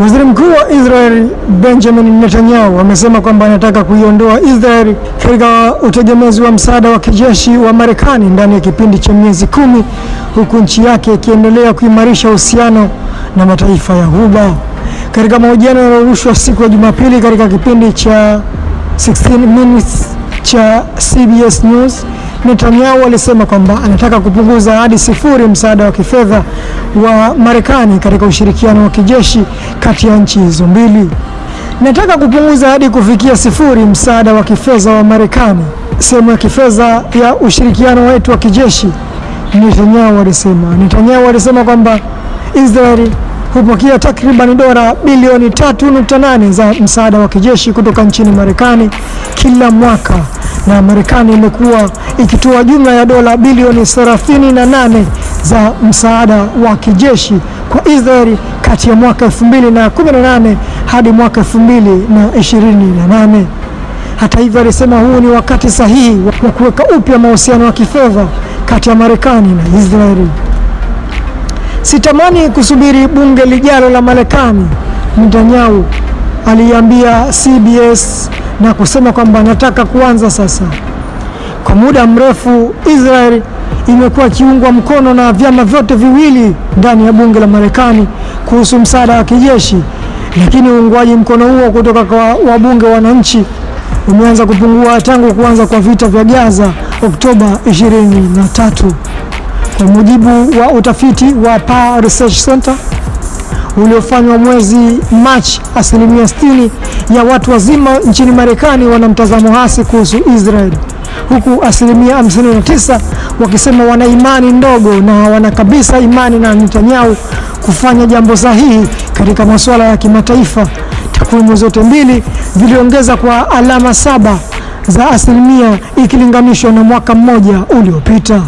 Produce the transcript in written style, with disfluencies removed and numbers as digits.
Waziri Mkuu wa Israel Benjamin Netanyahu amesema kwamba anataka kuiondoa Israel katika utegemezi wa msaada wa kijeshi wa Marekani ndani ya kipindi cha miezi 10, huku nchi yake ikiendelea kuimarisha uhusiano na mataifa ya Ghuba. Katika mahojiano yaliyorushwa siku ya Jumapili katika kipindi cha 16 Minutes cha CBS News, Netanyahu alisema kwamba anataka kupunguza hadi sifuri msaada wa kifedha wa Marekani katika ushirikiano wa kijeshi kati ya nchi hizo mbili. Nataka kupunguza hadi kufikia sifuri msaada wa kifedha wa Marekani, sehemu ya kifedha ya ushirikiano wetu wa kijeshi, Netanyahu alisema kwamba Israeli hupokea takriban dola bilioni 3.8 za msaada wa kijeshi kutoka nchini Marekani kila mwaka, na Marekani imekuwa ikitoa jumla ya dola bilioni 38 za msaada wa kijeshi kwa Israeli kati ya mwaka 2018 hadi mwaka 2028. Hata hivyo, alisema huu ni wakati sahihi wa kuweka upya mahusiano ya kifedha kati ya Marekani na Israeli. Sitamani kusubiri bunge lijalo la Marekani, Netanyahu aliambia CBS na kusema kwamba anataka kuanza sasa. Kwa muda mrefu Israel imekuwa ikiungwa mkono na vyama vyote viwili ndani ya bunge la Marekani kuhusu msaada wa kijeshi, lakini uungwaji mkono huo kutoka kwa wabunge wananchi umeanza kupungua tangu kuanza kwa vita vya Gaza Oktoba 23. Kwa mujibu wa utafiti wa Pew Research Center uliofanywa mwezi Machi, 60% ya watu wazima nchini Marekani wana mtazamo hasi kuhusu Israel, huku 59% wakisema wana imani ndogo na hawana kabisa imani na Netanyahu kufanya jambo sahihi katika masuala ya kimataifa. Takwimu zote mbili ziliongeza kwa alama 7 za asilimia ikilinganishwa na mwaka mmoja uliopita.